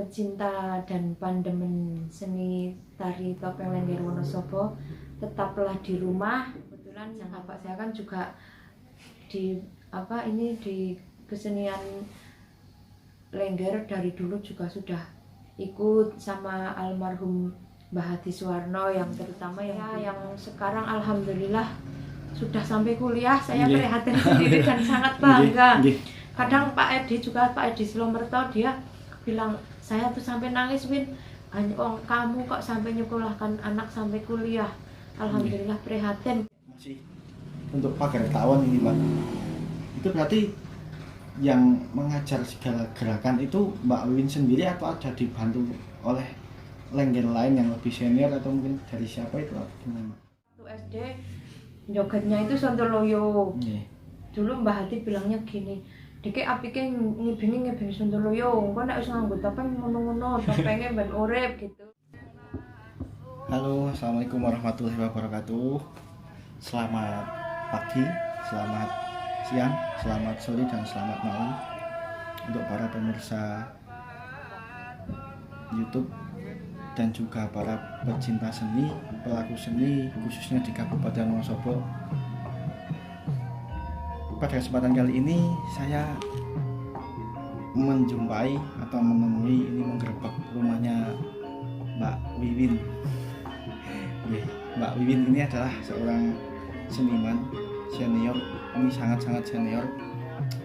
pecinta dan pandemen seni tari topeng Lengger Wonosobo, tetaplah di rumah. Kebetulan bapak saya kan juga di kesenian Lengger dari dulu juga sudah ikut sama almarhum Mbah Hadi Suwarno, yang terutama yang sekarang alhamdulillah sudah sampai kuliah. Saya prihatin sendiri dan sangat bangga. Kadang Pak Edi Slomerto dia bilang, saya tuh sampai nangis, Win, kamu kok sampai nyekolahkan anak sampai kuliah. Alhamdulillah prihatin. Masih untuk pagar tawon ini, Mbak, itu berarti yang mengajar segala gerakan itu Mbak Wiwin sendiri atau ada dibantu oleh Lengger lain yang lebih senior atau mungkin dari siapa itu gimana? Waktu SD jogetnya itu Sontoloyo. Dulu Mbah Hadi bilangnya gini, dike apike ngibingi Sontoloyo, engko nek wis nganggo topeng ngono-ngono, topenge ben urip gitu. Halo, assalamualaikum warahmatullahi wabarakatuh. Selamat pagi, selamat siang, selamat sore, dan selamat malam untuk para pemirsa YouTube dan juga para pecinta seni, pelaku seni, khususnya di Kabupaten Wonosobo. Pada kesempatan kali ini saya menjumpai atau menemui, ini menggerebek rumahnya Mbak Wiwin. Mbak Wiwin ini adalah seorang seniman senior, ini sangat-sangat senior,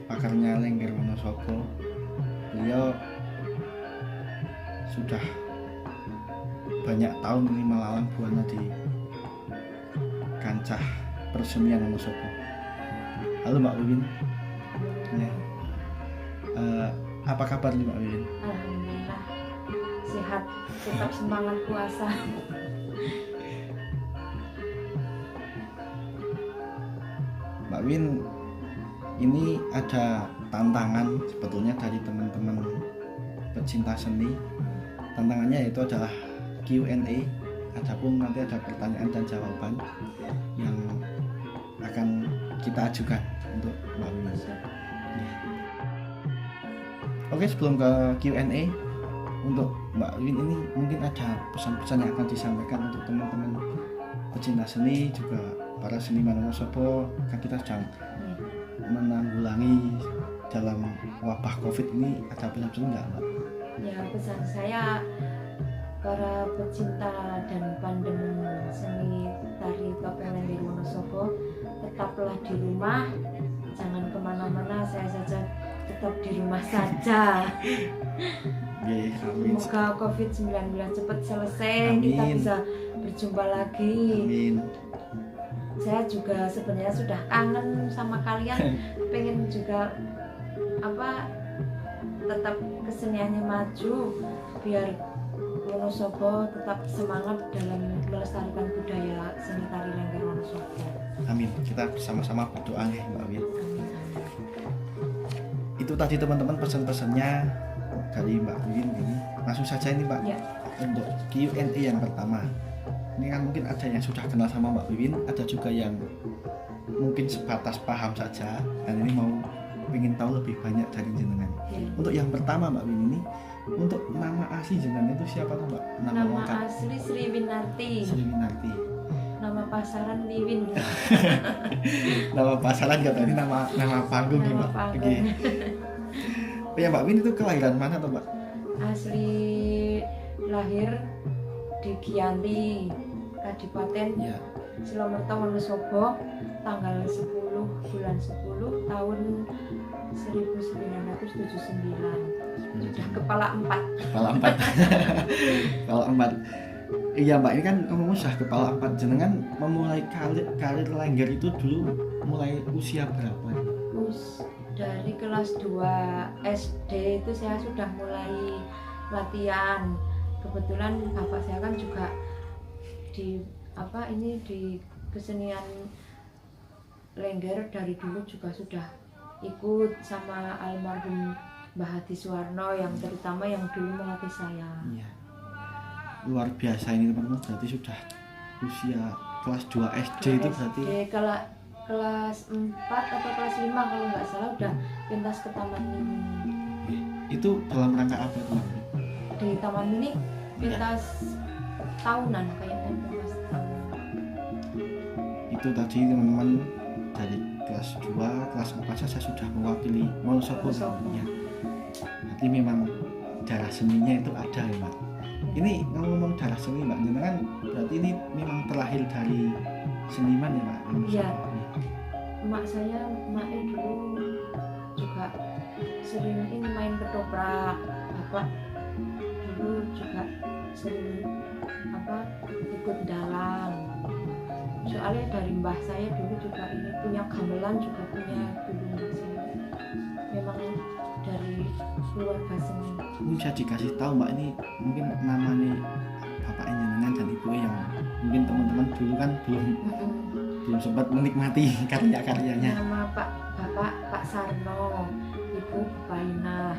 pakarnya Lengger Wonosobo. Beliau sudah banyak tahun ini melalang buana di kancah persenian Wonosobo. Halo Mbak Wiwin. Ya. Apa kabar nih Mbak Wiwin? Alhamdulillah sehat, tetap semangat puasa. Mbak Win, ini ada tantangan sebetulnya dari teman-teman pecinta seni. Tantangannya yaitu adalah Q&A. Adapun nanti ada pertanyaan dan jawaban yang akan kita ajukan untuk Mbak Win. Oke, sebelum ke Q&A, untuk Mbak Win ini mungkin ada pesan-pesan yang akan disampaikan untuk teman-teman pecinta seni, juga para seniman Wonosobo. Kan kita sedang menanggulangi dalam wabah COVID ini, ada pesan-pesan nggak, Mbak? Ya, pesan saya para pecinta dan pandemen seni tari topeng Lengger Wonosobo, tetaplah di rumah, jangan kemana-mana. Saya saja tetap di rumah saja. Semoga COVID-19 cepat selesai. Amin. Kita bisa berjumpa lagi. Amin. Saya juga sebenarnya sudah kangen sama kalian, pengen juga tetap keseniannya maju, biar Wonosobo tetap semangat dalam melestarikan budaya seni tari Lengger Wonosobo. Amin. Kita bersama-sama berdoa ya Mbak Win. Itu tadi teman-teman pesan-pesannya dari Mbak Win ini. Langsung saja ini Mbak, ya. Untuk Q&A yang pertama. Ini kan mungkin ada yang sudah kenal sama Mbak Wiwin, ada juga yang mungkin sebatas paham saja, dan ini mau ingin tahu lebih banyak dari jenengan. Untuk yang pertama Mbak Wiwin ini, untuk nama asli jenengan itu siapa tuh Mbak? Nama asli Sri Winarti. Sri Winarti. Nama pasaran Wiwin. Nama pasaran kata ini nama panggung nih Mbak. Oke. Ya Mbak Win itu kelahiran mana tuh Mbak? Asli lahir di Giyanti, Kadipaten Slomerto Wonosobo, tanggal 10 bulan 10 tahun 1979. Sudah kepala 4. Kepala 4. Kepala 4. Iya Mbak, ini kan ngomong sudah kepala 4. Jenengan memulai karir Lengger itu dulu mulai usia berapa? Dari kelas 2 SD itu saya sudah mulai latihan. Kebetulan bapak saya kan juga di kesenian Lengger dari dulu juga sudah ikut sama almarhum Mbah Hadi Suwarno, yang terutama yang dulu melatih saya. Iya. Luar biasa ini teman-teman, berarti sudah usia kelas 2 SD itu berarti. Kelas 4 atau kelas 5 kalau nggak salah udah pentas ke taman mini. Itu dalam rangka apa teman? di Taman Mini pentas tahunan kayaknya, pentas tahunan. Itu tadi teman-teman dari kelas 2, kelas 4 saja sudah mewakili Wonosobo ya. Berarti memang darah seninya itu ada ya Mbak. Ini ngomong darah seni Mbak, kan berarti ini memang terlahir dari seniman ya Mbak? Iya. Emak saya, emaknya dulu juga sering ini main ketoprak. Bapak dulu juga sering ikut dalang. Soalnya dari mbah saya dulu juga ini punya gamelan, juga punya dulu mbah saya. Memang dari keluarga seni. Ini bisa dikasih tahu Mbak, ini mungkin namanya bapaknya jenengan dan ibu yang mungkin teman-teman dulu kan belum sempat menikmati karya-karyanya. Nama Pak Sarno, Ibu Bainah.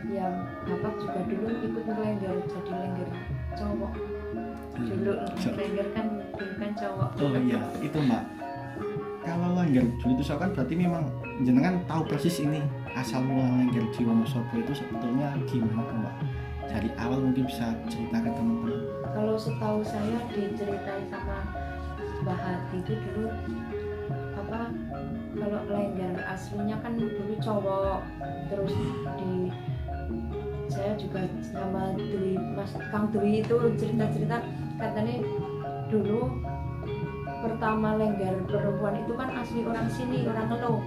Yang bapak juga dulu ikut ngelengger, jadi lengger cowok. Dulu lengger kan dulu kan cowok. Oh iya, itu Mbak. Kalau lengger dulu itu kan berarti memang jenengan tahu persis ini asal mula lengger di Wonosobo itu sebetulnya gimana tuh Mbak? Dari awal mungkin bisa cerita ke teman-teman. Kalau setahu saya diceritain sama Mbah Hadi itu dulu kalau lengger aslinya kan dulu cowok, terus saya juga sama Dwi, Mas Kang Dwi itu cerita-cerita katanya dulu pertama lengger perempuan itu kan asli orang sini, orang Ngelo,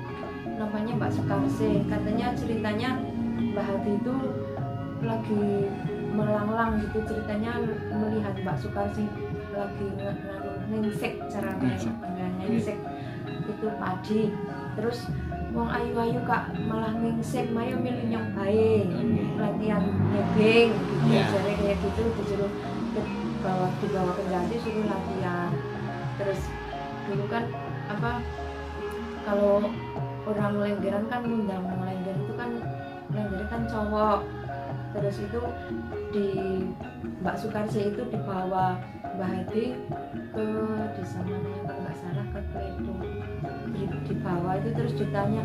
namanya Mbak Sukarse. Katanya ceritanya Mbah Hadi itu lagi melanglang gitu, ceritanya melihat Mbak Sukarse lagi ngingsek, caranya ngingsek itu padi, terus wong ayu-ayu kak malah ngingsek, mayo milih nyong bae latihan nebeng gitu, jadi kayak gitu disuruh dibawa ke Janti, suruh latihan. Terus dulu kan kalau orang lenggeran kan ngundang lengger itu kan lengger kan cowok, terus itu di Mbak Sukarse itu dibawa Mbah Hadi ke desa mananya kalau nggak salah, ke Kledo, dibawa itu terus ditanya,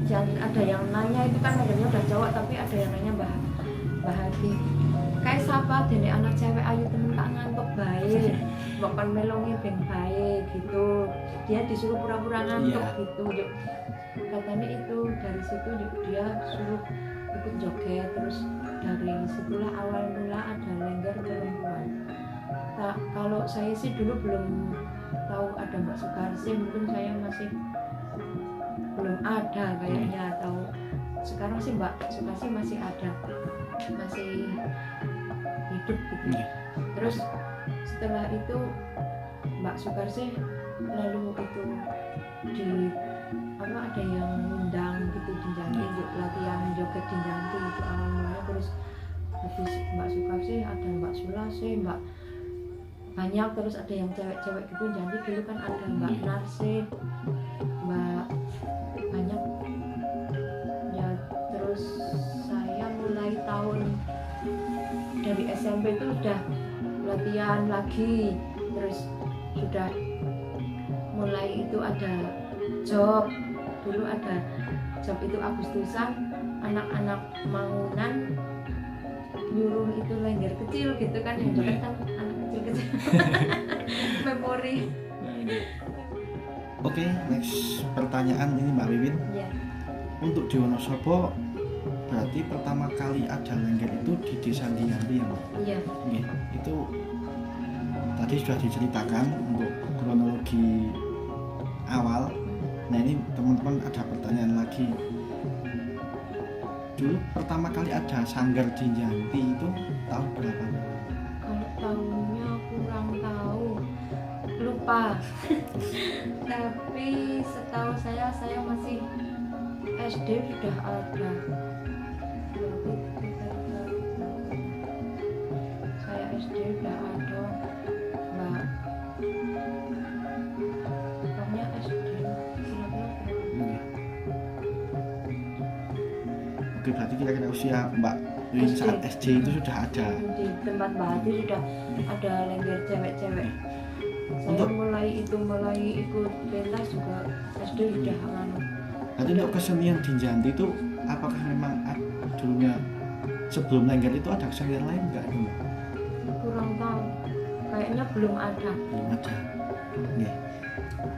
jangan ada yang nanya, itu kan adanya udah cowok tapi ada yang nanya Mbah Hadi kayak siapa dene anak cewek ayu temen tak ngantuk baik bukan melongi ben baik gitu, dia disuruh pura-pura ngantuk gitu. Katanya itu dari situ dia suruh ikut joget, terus dari situlah awal mula ada lengger perempuan. Kalau saya sih dulu belum tahu ada Mbak Sukarse, mungkin saya masih belum ada kayaknya, tahu sekarang sih Mbak Sukarse masih ada, masih hidup gitu. Terus setelah itu Mbak Sukarse lalu itu ada yang ngundang gitu di Janti, latihan joget di Janti itu awal mulanya. Terus habis Mbak Sukarse ada Mbak Sulase, Mbak banyak, terus ada yang cewek-cewek gitu. Janti dulu kan ada Mbak Narse, Mbak banyak ya. Terus saya mulai tahun dari SMP itu udah latihan lagi, terus sudah mulai itu ada job. Dulu ada job itu Agustusan, anak-anak Mangunan nyuruh itu lengger kecil gitu kan, yang joget kan anak kecil-kecil. Memori. Oke, next pertanyaan ini Mbak Wiwin. Untuk di Wonosobo berarti pertama kali ada lengger itu di desa Giyanti ya Mbak? Iya. Itu tadi sudah diceritakan untuk kronologi awal. Nah ini teman-teman ada pertanyaan lagi. Dulu pertama kali ada sanggar di Giyanti itu tahun berapa? Kalau tahunnya kurang tahu, lupa. Tapi setahu saya masih SD sudah ada. Saya SD sudah ada, Mbak. Pokoknya SD. Oke, berarti kira-kira usia Mbak Wiwin saat SD itu sudah ada. Di tempat Mbak Hadi sudah ada lengger cewek-cewek. Saya mulai ikut pentas juga SD sudah anu. Nanti untuk kesenian di Giyanti itu apakah memang dulunya sebelum lengger itu ada kesenian lain nggak itu Mbak? Kurang tahu, kayaknya belum ada. Belum ada.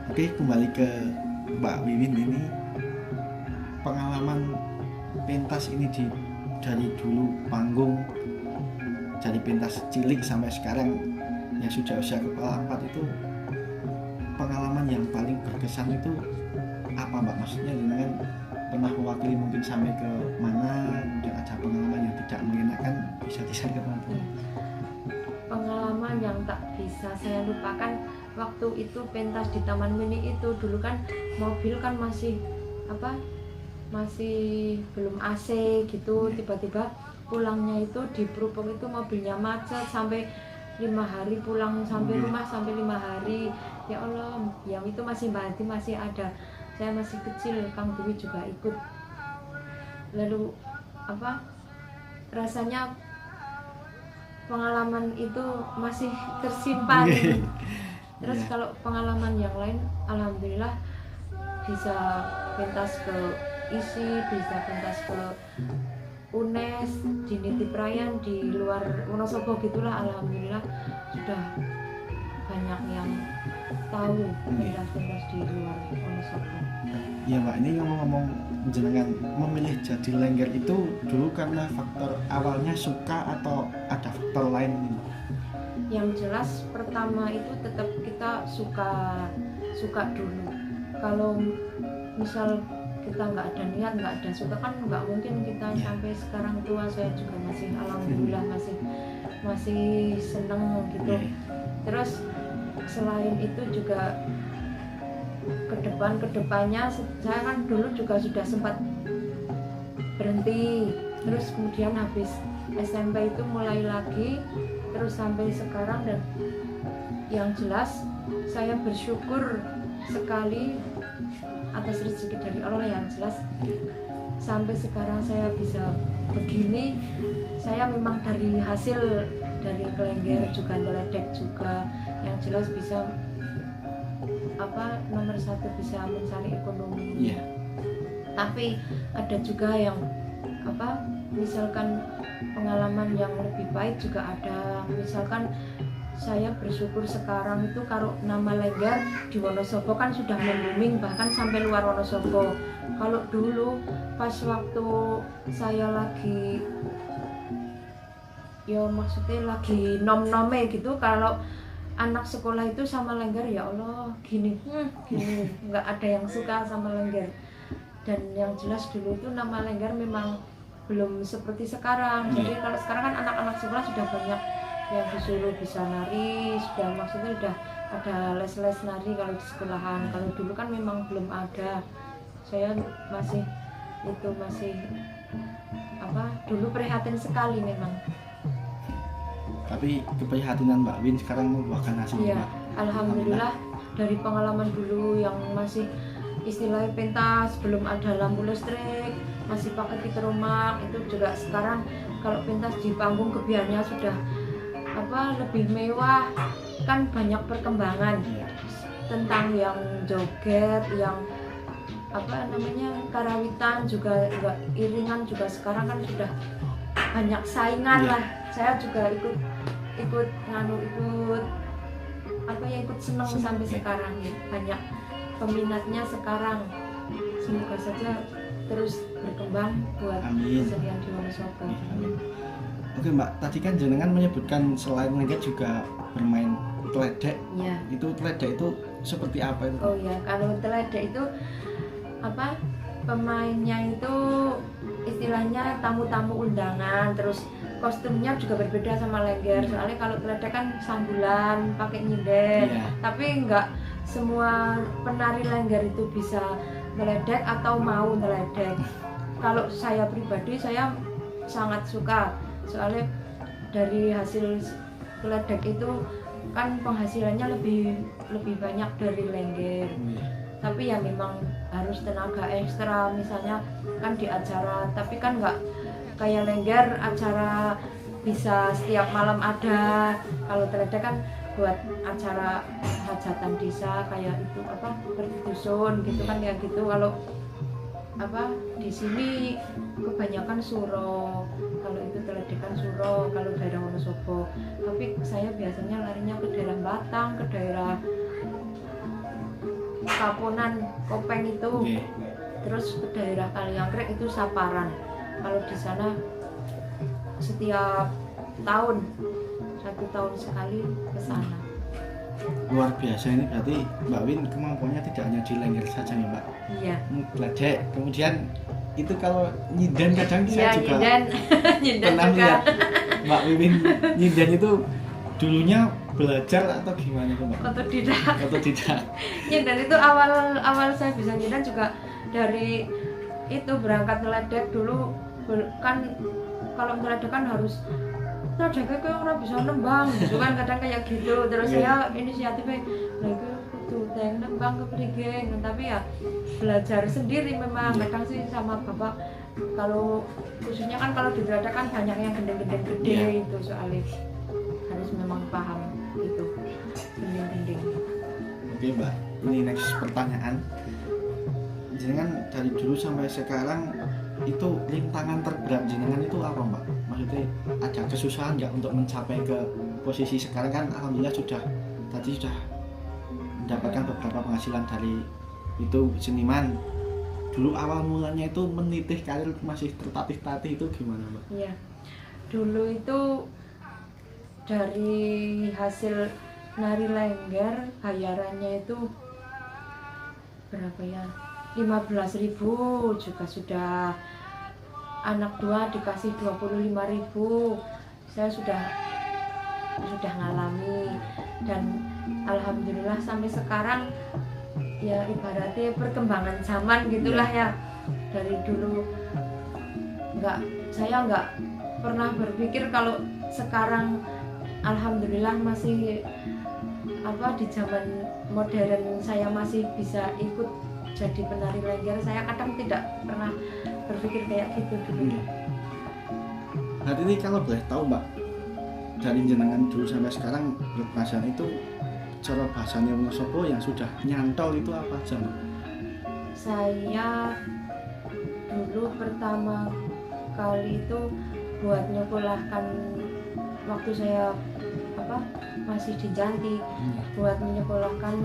Oke, kembali ke Mbak Wiwin ini, pengalaman pentas ini dari dulu panggung, dari pentas cilik sampai sekarang yang sudah usia kepala 4 itu, pengalaman yang paling berkesan itu apa Mbak? Maksudnya dengan pernah mewakili mungkin sampai ke mana, kemudian ada pengalaman yang tidak mengenakan, bisa disampaikan ke mana? Pengalaman yang tak bisa saya lupakan waktu itu pentas di Taman Mini itu, dulu kan mobil kan masih belum AC gitu, tiba-tiba pulangnya itu di Prupung itu mobilnya macet sampai 5 hari pulang sampai rumah sampai 5 hari. Ya Allah, yang itu masih Mbak Hati masih ada, saya masih kecil, Kang Dwi juga ikut. Lalu rasanya pengalaman itu masih tersimpan. Terus kalau pengalaman yang lain, alhamdulillah bisa pentas ke ISI, bisa pentas ke UNES, di Niti Prayan, di luar Wonosobo gitulah, alhamdulillah sudah banyak yang tahu pentas-pentas di luar Wonosobo. Ya Mbak, ini ngomong-ngomong jenengan memilih jadi lengger itu dulu karena faktor awalnya suka atau ada faktor lain? Yang jelas pertama itu tetap kita suka dulu. Kalau misal kita nggak ada niat, nggak ada suka, kan nggak mungkin kita sampai sekarang tua. Saya juga masih alhamdulillah masih seneng gitu. Terus selain itu juga kedepannya saya kan dulu juga sudah sempat berhenti, terus kemudian habis SMP itu mulai lagi, terus sampai sekarang. Dan yang jelas saya bersyukur sekali atas rezeki dari Allah, yang jelas sampai sekarang saya bisa begini, saya memang dari hasil dari kelengger juga, ngeledek juga, yang jelas bisa nomor 1 bisa mencari ekonomi. Tapi ada juga yang misalkan pengalaman yang lebih baik juga ada. Misalkan saya bersyukur sekarang itu kalau nama lengger di Wonosobo kan sudah booming, bahkan sampai luar Wonosobo. Kalau dulu pas waktu saya lagi maksudnya lagi nom-nome gitu, kalau anak sekolah itu sama lengger, ya Allah gini nggak ada yang suka sama lengger. Dan yang jelas dulu itu nama lengger memang belum seperti sekarang. Jadi kalau sekarang kan anak-anak sekolah sudah banyak yang disuruh bisa nari, sudah maksudnya udah ada les-les nari kalau di sekolahan. Kalau dulu kan memang belum ada. Saya masih dulu prihatin sekali memang. Tapi keprihatinan Mbak Win sekarang membuahkan hasil. Iya, alhamdulillah dari pengalaman dulu yang masih istilahnya pentas belum ada lampu listrik, masih pakai petromak, itu juga sekarang kalau pentas di panggung kebiasaannya sudah lebih mewah, kan banyak perkembangan tentang yang joget, yang karawitan juga iringan juga sekarang kan sudah banyak saingan lah. Saya juga ikut seneng sampai sekarang ya. Banyak peminatnya sekarang. Semoga saja terus berkembang buat kesenian di Wonosobo. Oke Mbak, tadi kan jenengan menyebutkan selain lengger juga bermain teledek. Ya. Itu teledek itu seperti apa itu? Oh ya, kalau teledek itu pemainnya itu istilahnya tamu-tamu undangan, terus kostumnya juga berbeda sama lengger. Soalnya kalau teledek kan sambulan, pakai nyinden. Tapi nggak semua penari lengger itu bisa meledek atau mau meledek. Kalau saya pribadi, saya sangat suka. Soalnya dari hasil teledek itu kan penghasilannya lebih banyak dari lengger. Tapi ya memang harus tenaga ekstra, misalnya kan di acara, tapi kan nggak kayak lengger acara bisa setiap malam ada. Kalau teledek kan buat acara hajatan desa kayak itu berdusun gitu kan ya gitu. Kalau di sini kebanyakan suro, kalau itu Teledekan Suro, kalau daerah Wonosobo. Tapi saya biasanya larinya ke daerah Batang, ke daerah Kaponan, Kopeng itu, terus ke daerah Kaliangkrek itu Saparan. Kalau di sana setiap tahun 1 tahun sekali ke sana. Luar biasa ini, berarti Mbak Win kemampuannya tidak hanya di Lengger saja nih Mbak. Iya. Geledek, kemudian itu kalau nyinden kadang saya juga nyindan pernah juga. lihat Mbak Win nyinden itu dulunya belajar atau gimana tuh Mbak? Otodidak. Nyindan itu awal saya bisa nyindan juga dari itu berangkat ngeledek dulu kan, kalau ngeledek kan harus ngeledek kayak orang bisa nembang gitu kan, kadang kayak gitu. Terus saya inisiatifnya lagi tuh teng nembang ke perigeng, tapi ya belajar sendiri memang. Kadang sih sama bapak, kalau khususnya kan kalau di Drada kan banyak yang gendeng-gendeng itu, soalnya harus memang paham itu gendeng-gendeng. Oke Mbak, ini next pertanyaan. Jenengan dari dulu sampai sekarang itu rintangan terberat jenengan itu apa Mbak? Maksudnya ada kesusahan nggak untuk mencapai ke posisi sekarang? Kan alhamdulillah sudah mendapatkan beberapa penghasilan dari itu seniman. Dulu awal mulanya itu menitih karir masih tertatih-tatih itu gimana Mbak? Iya, dulu itu dari hasil nari Lengger bayarannya itu berapa ya, 15.000 juga sudah. Anak 2 dikasih 25.000. Saya sudah ngalami, dan alhamdulillah sampai sekarang ya ibaratnya perkembangan zaman gitulah ya. Dari dulu saya nggak pernah berpikir kalau sekarang alhamdulillah masih di zaman modern saya masih bisa ikut jadi penari Lengger. Saya kadang tidak pernah berpikir kayak gitu dulu. Nah ini kalau boleh tahu Mbak, dari jenengan dulu sampai sekarang berpasan itu cara bahasanya Wonosobo yang sudah nyantol itu apa aja Mbak? Saya dulu pertama kali itu buat nyekolahkan waktu saya masih di Janti, buat menyekolahkan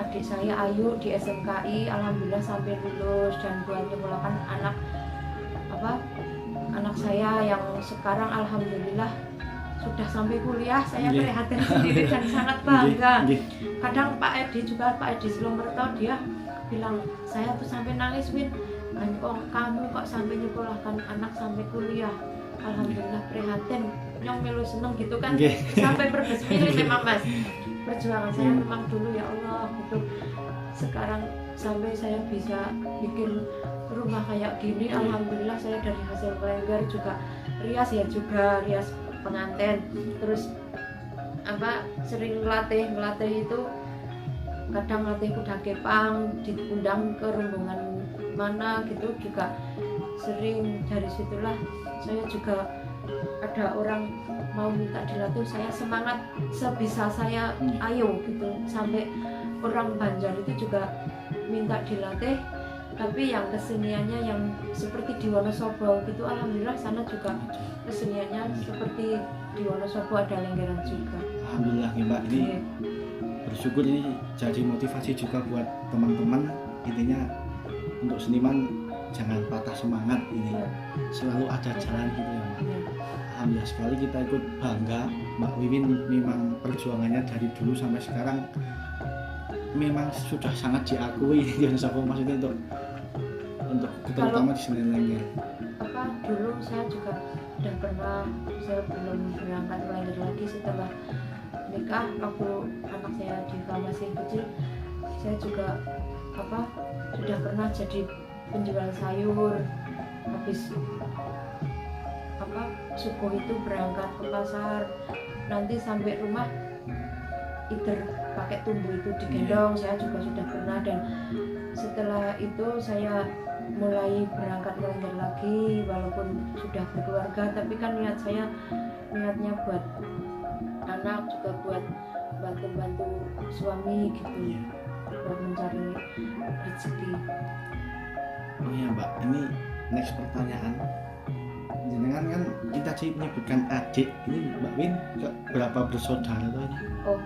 adik saya Ayu di SMKI, alhamdulillah sampai lulus, dan buat menyekolahkan anak saya yang sekarang alhamdulillah sudah sampai kuliah. Saya prihatin sendiri dan sangat bangga. Kadang Pak Edi Slomerto, dia bilang, saya tuh sampai nangis, Win, kamu kok sampai nyekolahkan anak sampai kuliah. Alhamdulillah prihatin, nyong melu seneng gitu kan. Sampai berbesmili memang Mas. Perjuangan saya memang dulu ya Allah gitu. Sekarang sampai saya bisa bikin rumah kayak gini, alhamdulillah. Saya dari hasil Lengger juga rias pengantin, terus sering ngelatih itu, kadang latih kuda kepang, diundang ke rombongan mana gitu juga sering. Dari situlah saya juga ada orang mau minta dilatih, saya semangat sebisa saya, ayo gitu. Sampai orang Banjar itu juga minta dilatih, tapi yang keseniannya yang seperti di Wonosobo gitu, alhamdulillah sana juga keseniannya seperti di Wonosobo, ada Lenggeran juga. Alhamdulillah nih Mbak, ini bersyukur ini jadi motivasi juga buat teman-teman. Intinya untuk seniman jangan patah semangat, ini selalu ada jalan gitu ya Mbak. Alhamdulillah sekali kita ikut bangga Mbak Wiwin, memang perjuangannya dari dulu sampai sekarang memang sudah sangat diakui di Wonosobo, maksudnya untuk terutama di seni Lengger. Dulu saya juga udah pernah, saya belum berangkat Lengger lagi setelah nikah, waktu anak saya masih kecil, saya juga sudah pernah jadi penjual sayur. Habis subuh itu berangkat ke pasar, nanti sampai rumah either pakai tumbuh itu digendong, saya juga sudah pernah. Dan setelah itu saya mulai berangkat Lengger lagi, walaupun sudah berkeluarga, tapi kan niatnya buat anak, juga buat bantu suami gitu, buat mencari rezeki. Oh ya Mbak, ini next pertanyaan. jenengan kan kita sih menyebutkan adik, ini Mbak Win berapa bersaudara tuh ini? Oh,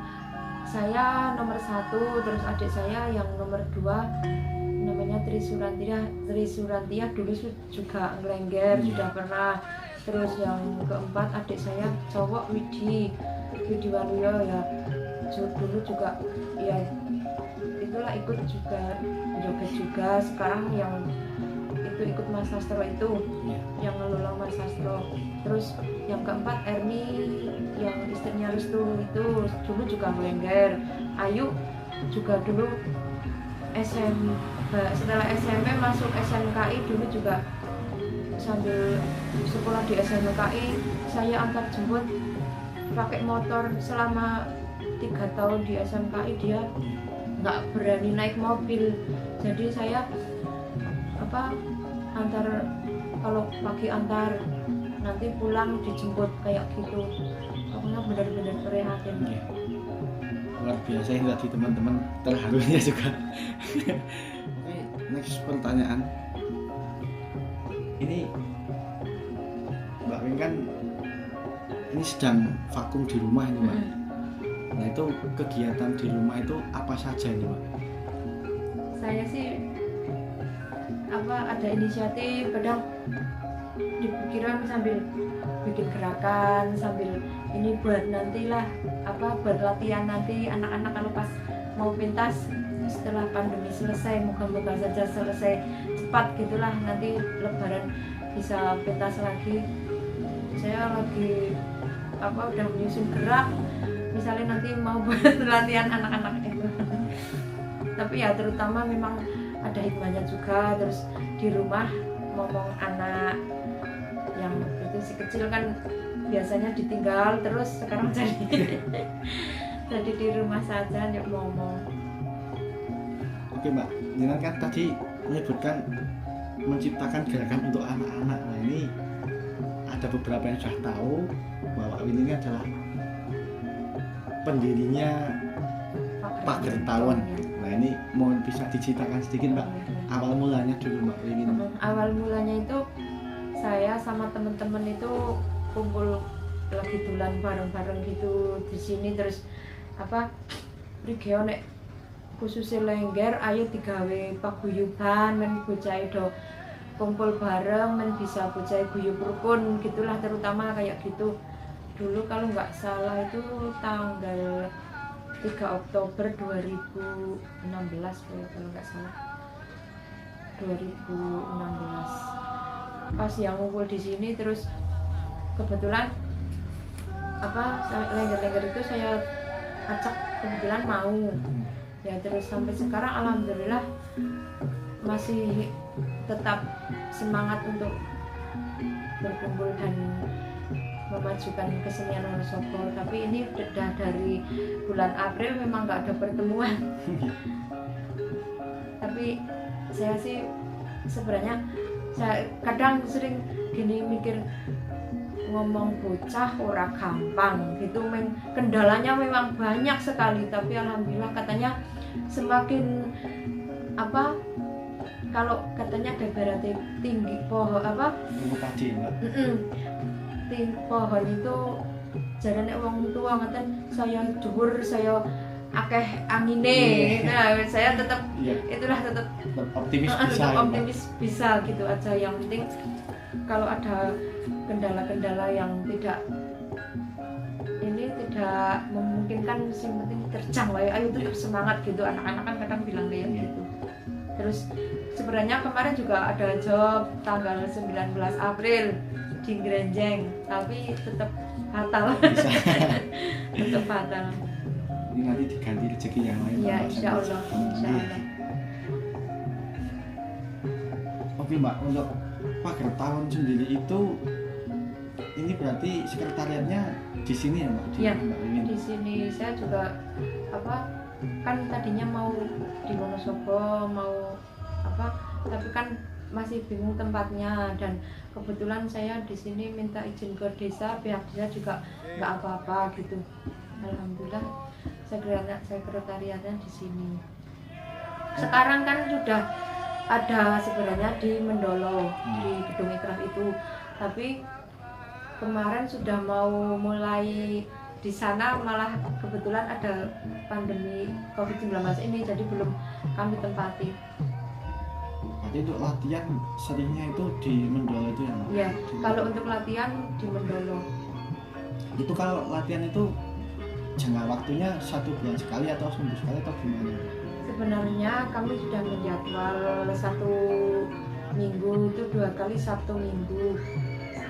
saya nomor 1, terus adik saya yang nomor 2 namanya Tri Surantia dulu juga ngelengger, sudah pernah. Terus yang keempat adik saya cowok Widi Waluyo ya, dulu juga ya itulah ikut juga joget juga. Sekarang yang itu ikut Mas Sastro itu yang ngelola Mas Sastro. Terus yang keempat Erni yang istrinya Restu itu dulu juga ngelengger. Ayu juga dulu setelah SMP masuk SMKI dulu juga sambil sekolah di SMKI saya antar jemput pakai motor selama 3 tahun di SMKI. Dia nggak berani naik mobil, jadi saya antar, kalau pagi antar, nanti pulang dijemput kayak gitu. Pokoknya benar-benar prihatin. Luar biasa ya tadi teman-teman, terharunya juga. Oke, next pertanyaan. Ini Mbak Win kan ini sedang vakum di rumah ini Mbak. Nah itu kegiatan di rumah itu apa saja ini Mbak? Saya sih ada inisiatif, kadang dipikiran sambil bikin gerakan, sambil ini buat nantilah buat latihan nanti anak-anak kalau pas mau pentas setelah pandemi selesai, moga-moga saja selesai cepat gitulah, nanti lebaran bisa pentas lagi. Saya lagi udah menyusun gerak, misalnya nanti mau buat latihan anak-anak itu. Tapi ya terutama memang ada hikmahnya juga. Terus di rumah ngomong anak yang itu si kecil kan biasanya ditinggal, terus sekarang jadi di rumah saja ngomong. Oke Mbak, jenengan kan tadi menyebutkan menciptakan gerakan untuk anak-anak. Nah ini ada beberapa yang sudah tahu bahwa ini adalah pendirinya Pager Tawon. Nah ini mau bisa diceritakan sedikit Mbak, awal mulanya dulu Mbak Win. Awal mulanya itu saya sama teman-teman itu kumpul lagi tulan bareng-bareng gitu di sini. Terus nek khususnya lengger ayo digawe paguyuban men bocah do kumpul bareng men bisa bocah guyub rukun gitulah, terutama kayak gitu. Dulu kalau nggak salah itu tanggal 3 Oktober 2016 kalau nggak salah, 2016 pas yang ngumpul di sini. Terus kebetulan lengger-lengger itu saya acak kebetulan mau ya. Terus sampai sekarang alhamdulillah masih tetap semangat untuk berkumpul dan memajukan kesenian Wonosobo. Tapi ini sudah dari bulan April memang nggak ada pertemuan. Tapi saya sih sebenarnya kadang sering gini mikir, ngomong bocah ora gampang gitu, kendalanya memang banyak sekali. Tapi alhamdulillah katanya semakin kalau katanya daerah tinggi pohon tadi Mbak. Pohon itu jarane wong tua ngaten saya dhuwur, saya akeh angine. Nah, saya tetap itulah tetap optimis bisa gitu aja. Yang penting kalau ada kendala-kendala yang tidak memungkinkan, yang penting terjang wae, ayo tetap semangat gitu. Anak-anak kan kadang bilang kayak gitu. Terus sebenarnya kemarin juga ada job tanggal 19 April di Grenjeng, tapi tetap batal. Tetap batal. Ini nanti diganti rezeki yang lain. Ya, insya Allah. Oke Mbak, untuk Pager Tawon sendiri itu ini berarti sekretariatnya di sini ya Mbak? Iya, di sini. Saya juga kan tadinya mau di Wonosobo, tapi kan masih bingung tempatnya, dan kebetulan saya di sini minta izin ke desa, pihak desa juga nggak apa-apa gitu. Alhamdulillah sekretariatnya di sini. Sekarang kan sudah ada sebenarnya di Mendolo, di Gedung Ikraf itu, Tapi kemarin sudah mau mulai di sana, malah kebetulan ada pandemi COVID-19 ini, jadi belum kami tempati. Jadi untuk latihan seringnya itu di Mendolo itu yang? Ya, kalau untuk latihan di Mendolo. Itu kalau latihan itu jangka waktunya 1 bulan sekali atau seminggu sekali atau gimana? Sebenarnya kami sudah menjadwal 1 minggu itu 2 kali Sabtu Minggu.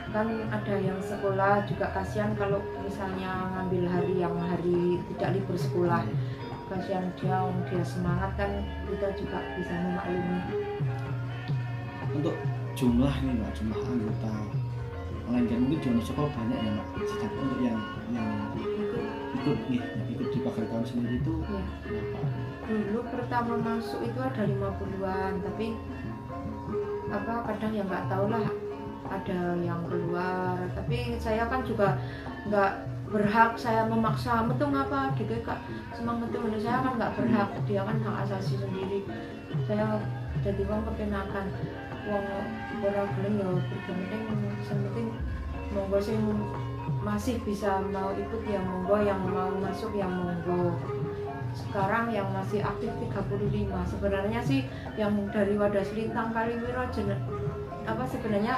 Kan ada yang sekolah juga, kasihan kalau misalnya ngambil hari yang hari tidak libur sekolah, kasihan dia semangat kan, kita juga bisa memaklumi. Untuk jumlah ini Mbak, jumlah anggota Lengger mungkin di Wonosobo banyak ya Mbak, sejak untuk yang ikut di Pagar sendiri itu ya. Berapa? Dulu pertama masuk itu ada 50-an, tapi kadang ya nggak tahu lah, ada yang keluar. Tapi saya kan juga nggak berhak saya memaksa metung apa gitu kak, semangat itu saya kan nggak berhak, dia kan hak asasi sendiri. Saya jadi uang perkenakan uang orang gelem ya bergenting, penting monggo sing masih bisa mau ikut ya monggo, yang mau masuk ya monggo. Sekarang yang masih aktif 35. Sebenarnya sih yang dari Wadah Selintang Kaliwiro sebenarnya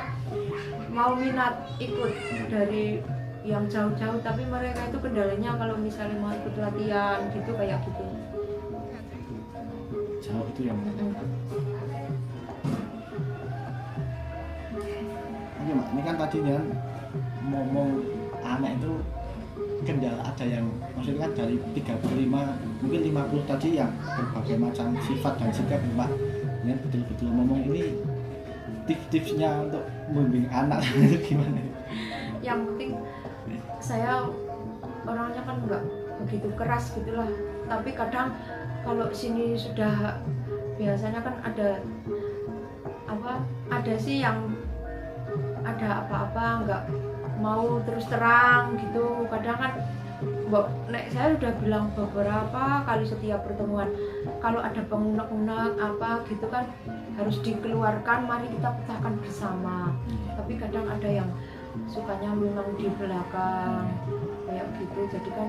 mau minat ikut dari yang jauh-jauh, tapi mereka itu kendalanya kalau misalnya mau ikut latihan gitu kayak gitu. Jauh itu yang Oke Mak, ini kan tadinya ngomong anak itu kendala, ada yang maksudnya kan dari 35 mungkin 50 tadi yang berbagai macam sifat dan sikap Mbak. Ini betul-betul ngomong ini tips-tipsnya untuk membimbing anak itu gimana? Yang penting saya orangnya kan nggak begitu keras gitulah, tapi kadang kalau sini sudah biasanya kan ada sih yang ada apa-apa nggak mau terus terang gitu. Kadang kan saya udah bilang beberapa kali setiap pertemuan, kalau ada pengunek-unek apa gitu kan harus dikeluarkan, mari kita pecahkan bersama. Tapi kadang ada yang sukanya memang di belakang kayak gitu, jadi kan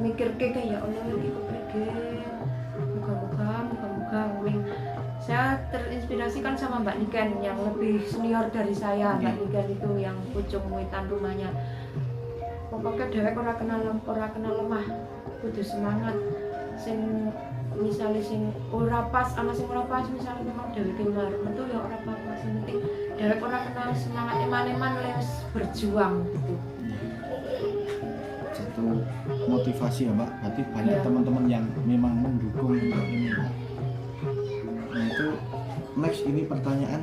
mikir kayak Allah ini kepergi, moga-moga saya terinspirasi kan sama Mbak Niken yang lebih senior dari saya. Mbak Niken itu yang Pucung Muitan rumahnya. Pokoknya dewek ora kenal lemah, kudu semangat. Sing misalnya sing ora pas, ana sing ora pas misalnya memang dewek keluar, metu ya ora apa-apa, sing penting dewek ora kenal semangat eman-eman les berjuang gitu. Satu motivasi ya Mbak, berarti banyak teman-teman yang memang mendukung untuk ini. Nah itu next ini pertanyaan,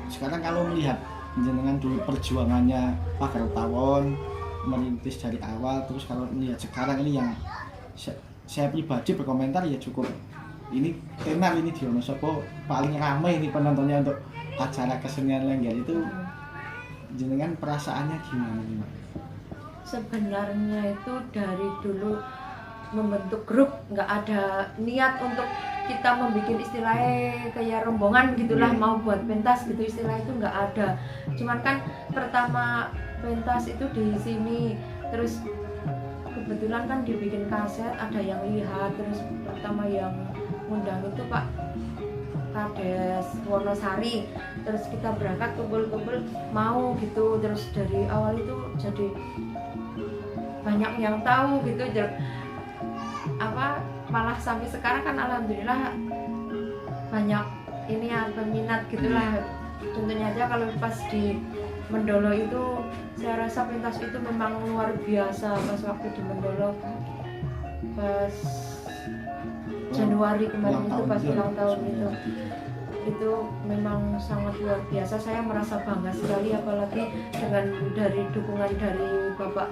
sekarang kalau melihat jenengan dulu perjuangannya Pagar Tawon merintis dari awal, terus kalau melihat sekarang ini yang saya pribadi berkomentar ya cukup ini tenar ini di Wonosobo paling ramai ini penontonnya untuk acara kesenian Lengger itu, jenengan perasaannya gimana nih Mbak? Sebenarnya itu dari dulu membentuk grup nggak ada niat untuk kita membuat istilahnya kayak rombongan gitulah, mau buat pentas gitu, istilah itu nggak ada. Cuman kan pertama pentas itu di sini, terus kebetulan kan dibikin kaset, ada yang lihat, terus pertama yang ngundang itu Pak Kades Wonosari, terus kita berangkat kumpul-kumpul mau gitu, terus dari awal itu jadi banyak yang tahu gitu, malah sampai sekarang kan alhamdulillah banyak ini ya peminat gitulah. Contohnya aja kalau pas di Mendolo itu saya rasa pentas itu memang luar biasa pas waktu di Mendolo pas Januari kemarin itu pas ulang tahun itu memang sangat luar biasa. Saya merasa bangga sekali, apalagi dengan dari dukungan dari Bapak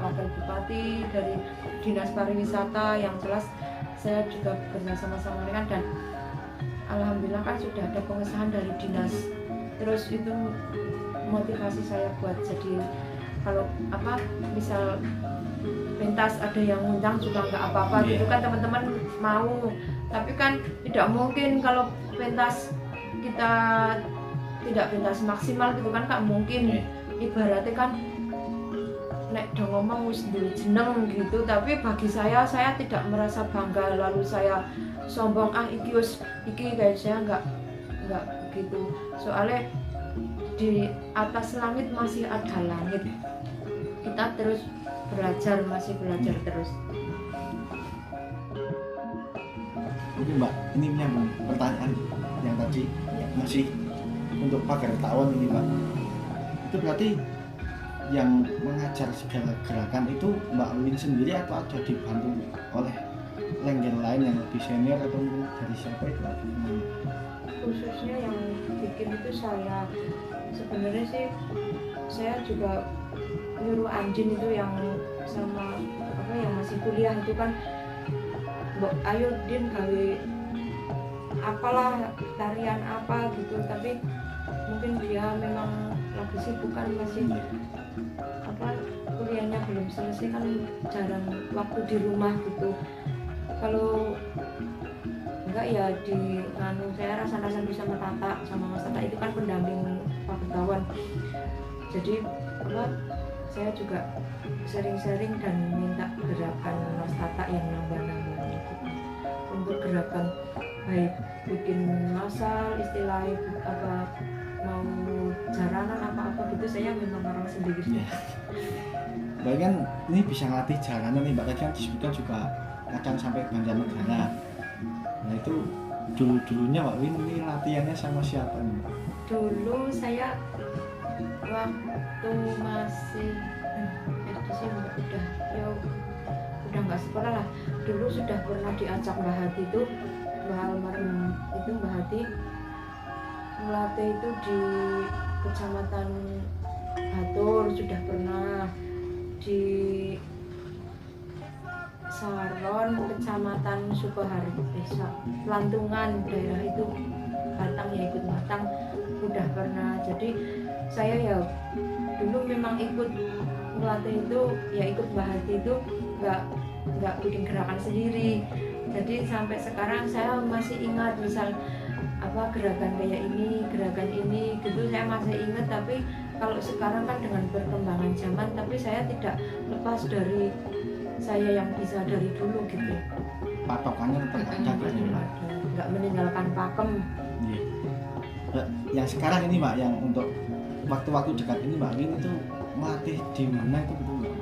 Wakil Bupati, dari Dinas Pariwisata, yang jelas saya juga bekerjasama sama mereka, dan alhamdulillah kan sudah ada pengesahan dari dinas. Terus itu motivasi saya buat jadi kalau misal pentas ada yang ngundang juga nggak apa-apa gitu kan, teman-teman mau. Tapi kan tidak mungkin kalau pentas kita tidak pentas maksimal gitu kan Kak, mungkin ibaratnya kan nek do ngomong wis duwe jeneng gitu, tapi bagi saya tidak merasa bangga lalu saya sombong iki guys, saya enggak begitu. Soalnya di atas langit masih ada langit, kita terus belajar, masih belajar terus. Oke Mbak, ini menyambung pertanyaan yang tadi masih untuk pagar tawon ini Mbak. Itu berarti yang mengajar segala gerakan itu Mbak Wiwin sendiri atau ada dibantu oleh lengger lain yang lebih senior atau mungkin dari siapa itu? Khususnya yang bikin itu saya, sebenarnya sih saya juga nyuruh Anjin itu yang sama yang masih kuliah itu kan, Mbok ayo Din gawe apalah tarian apa gitu, tapi mungkin dia memang lagi sibuk kan, masih kuliahnya belum selesai kan, jarang waktu di rumah gitu. Kalau enggak ya di saya rasan-rasan sama Tata, sama Mas Tata itu kan pendamping Pak Begawan. Jadi saya juga sering-sering dan minta gerakan Mas Tata yang nambah-nambah gitu. Untuk gerakan baik bikin masal, istilahnya mau jaranan apa-apa gitu, saya memang orang sendiri. Mbak kan ini bisa ngelatih jaranan nih Mbak, tadi kan disebutkan juga kadang sampai Banjarnegara. Nah itu dulunya Mbak Win ini latihannya sama siapa nih Mbak? Dulu saya waktu masih udah nggak sekolah lah, dulu sudah pernah diajak Mbak Hati itu, Mbak almarhum itu Mbak Hati melatih itu di Kecamatan Batur, sudah pernah di Saron, Kecamatan Sukoharjo, Desa Lantungan, daerah itu Batang ya, ikut Batang udah pernah. Jadi saya ya dulu memang ikut melatih itu, ya ikut Mbak Hati itu, nggak bikin gerakan sendiri. Jadi sampai sekarang saya masih ingat misal gerakan kayak ini, gerakan ini gitu, saya masih ingat. Tapi kalau sekarang kan dengan perkembangan zaman, tapi saya tidak lepas dari saya yang bisa dari dulu gitu. Patokannya tetap ada, nggak meninggalkan pakem. Yang sekarang ini Mbak, yang untuk waktu-waktu dekat ini Mbak Win itu melatih di mana itu betul Mbak?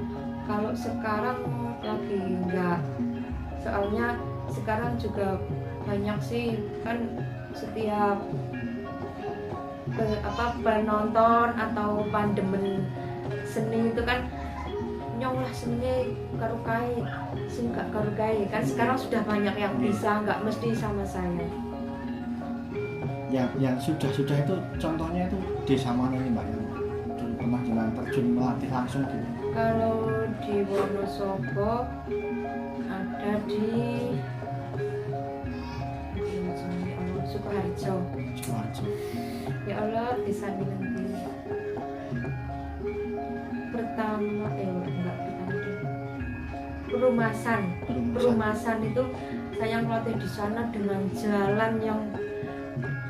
Kalau sekarang lagi enggak, soalnya sekarang juga banyak sih kan, setiap penonton atau pandemen seni itu kan nyong lah seni karo kae, sing gak karo kae kan. Sekarang sudah banyak yang bisa, nggak mesti sama saya. Yang sudah itu contohnya itu desa mana nih Mbak, yang pernah jalan terjun melatih langsung gitu? Kalau di Wonosobo ada di Sukoharjo. Ya Allah, desa nanti pertama Perumasan itu saya melatih di sana dengan jalan yang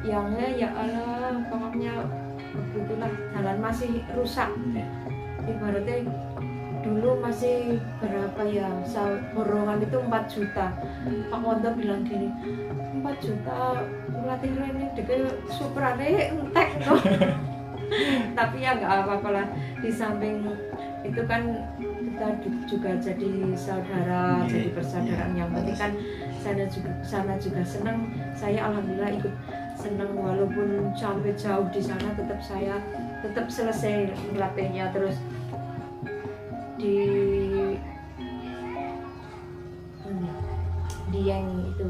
ya Allah, pokoknya begitulah, jalan masih rusak. Ibaratnya dulu masih berapa ya, borongan itu 4 juta. Pak Wonto bilang gini, 4 juta melatih ini deket superane entek loh. Tapi ya nggak apa-apa lah, di samping itu kan kita juga jadi saudara, jadi persaudaraan. Yang penting kan sana juga senang. Saya alhamdulillah ikut senang, walaupun sampai jauh di sana saya tetap selesai melatihnya. Terus di yang itu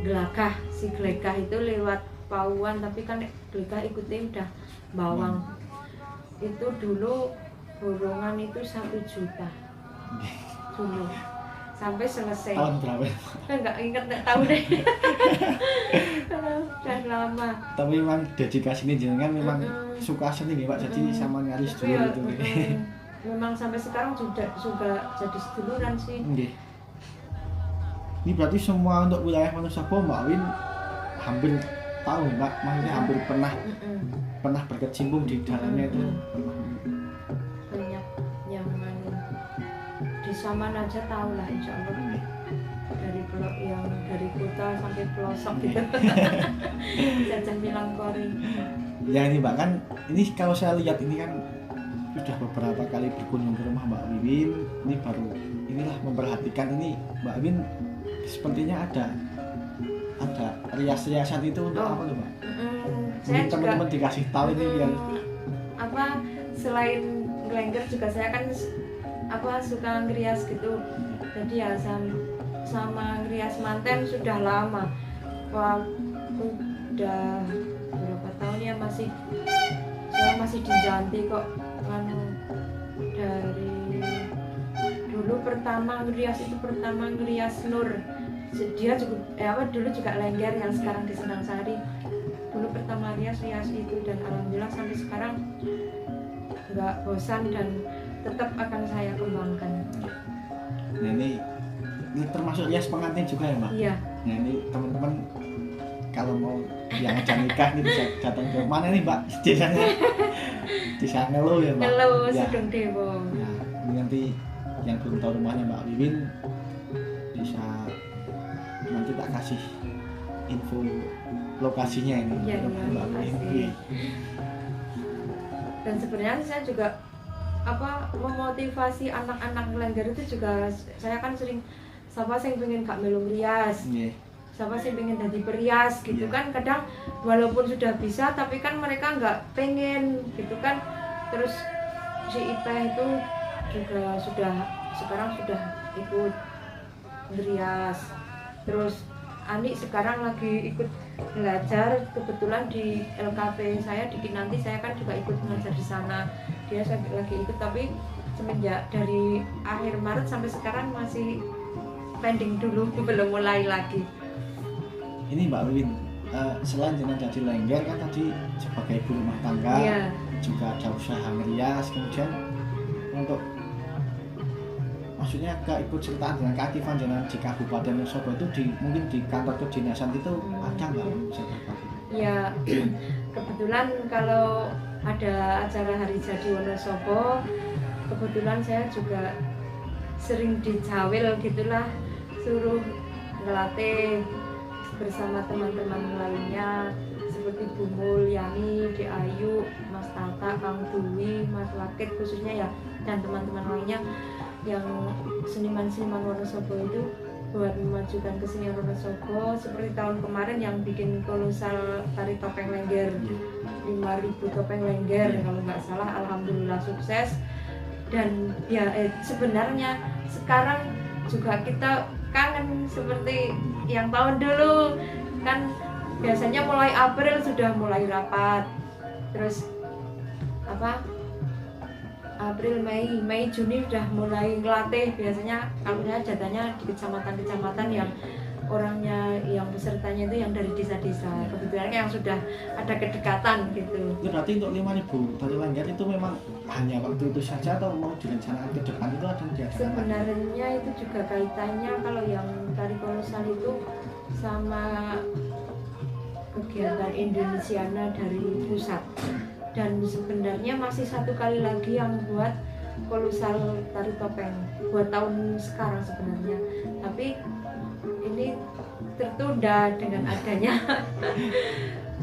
Gelagah, si Gelagah itu lewat Pauan, tapi kan Gelagah ikutnya udah Bawang. Itu dulu borongan itu 1 juta dulu sampai selesai. Tahun berapa? Nggak inget, nggak tahu deh. Udah lama. Tapi memang dedikasinya jenengan memang suka seni nih Pak, jadi sama nyaris dulu ya, gitu. Memang sampai sekarang juga jadi seduluran sih. Ini berarti semua untuk wilayah Wonosobo Mbak Win hampir tahu nih Mbak, maksudnya hampir pernah berkecimpung di dalamnya itu. Banyak yang di Saman aja tahu lah insya Allah. Dari kota sampai pelosok gitu. Jajan Milangkori. Ya ini Mbak kan, ini kalau saya lihat ini kan sudah beberapa kali berkunjung ke rumah Mbak Wiwin, ini baru inilah memperhatikan ini Mbak Wiwin sepertinya ada rias-riasan itu untuk apa tuh Mbak? Saya teman-teman dikasih tahu ini biar selain Glengger juga saya kan suka ngerias gitu. Jadi ya sama ngerias manten sudah lama. Udah berapa tahun ya, saya masih di Janti kok. Dari dulu pertama ngerias Nur. Dia juga dulu juga Lengger yang sekarang di Sendang Sari. Dulu pertama rias itu, dan alhamdulillah sampai sekarang nggak bosan dan tetap akan saya kembangkan. Nah ini termasuk rias pengantin juga ya Mbak? Iya. Nah ini teman-teman kalau mau yang aja nikah ini bisa datang ke mana nih Mbak? Desa Ngelu ya Mbak? Ngelu, Sudung Dewo. Nah ini nanti yang belum tahu rumahnya Mbak Wiwin bisa nanti tak kasih info lokasinya ini. Iya, Mbak Wiwin. Dan sebenarnya saya juga memotivasi anak-anak Lengger itu juga, saya kan sering siapa sih pengen gak melu rias, siapa sih pengen jadi perias gitu kan. Kadang walaupun sudah bisa tapi kan mereka nggak pengen gitu kan. Terus si Ipeh itu juga sekarang sudah ikut rias. Terus Ani sekarang lagi ikut belajar, kebetulan di LKP saya di Kinanti, saya kan juga ikut mengajar di sana. Dia lagi ikut, tapi semenjak dari akhir Maret sampai sekarang masih pending dulu, belum mulai lagi. Ini Mbak Wiwin, selain jenengan jadi Lengger kan tadi sebagai ibu rumah tangga, juga ada usaha ngerias, kemudian untuk maksudnya ikut sertaan dengan keaktifan jenengan di Kabupaten Wonosobo itu mungkin di kantor kedinasan itu ada nggak? Ya kebetulan kalau ada acara hari jadi Wonosobo, kebetulan saya juga sering dijawil gitulah, suruh ngelatih bersama teman-teman lainnya seperti Bu Mulyani, Di Ayu, Mas Tata, Kang Dwi, Mas Wakit khususnya ya, dan teman-teman lainnya yang seniman-seniman Wonosobo itu buat memajukan kesenian Wonosobo. Seperti tahun kemarin yang bikin kolosal tari topeng Lengger, 5.000 topeng Lengger kalau nggak salah, alhamdulillah sukses. Dan ya sebenarnya sekarang juga kita kangen seperti yang tahun dulu kan, biasanya mulai April sudah mulai rapat, terus April, Mei, Juni sudah mulai ngelatih. Biasanya kalau saya datanya di kecamatan-kecamatan yang orangnya, yang pesertanya itu yang dari desa-desa. Kebetulan yang sudah ada kedekatan gitu. Itu berarti untuk 5.000 tari Lengger itu memang hanya waktu itu saja atau mau direncanakan ke depan itu ada diadakan? Sebenarnya itu juga kaitannya kalau yang tari kolosal itu sama kegiatan Indonesiana dari pusat. Dan sebenarnya masih satu kali lagi yang buat kolosal tari topeng buat tahun sekarang sebenarnya, tapi ini tertunda dengan adanya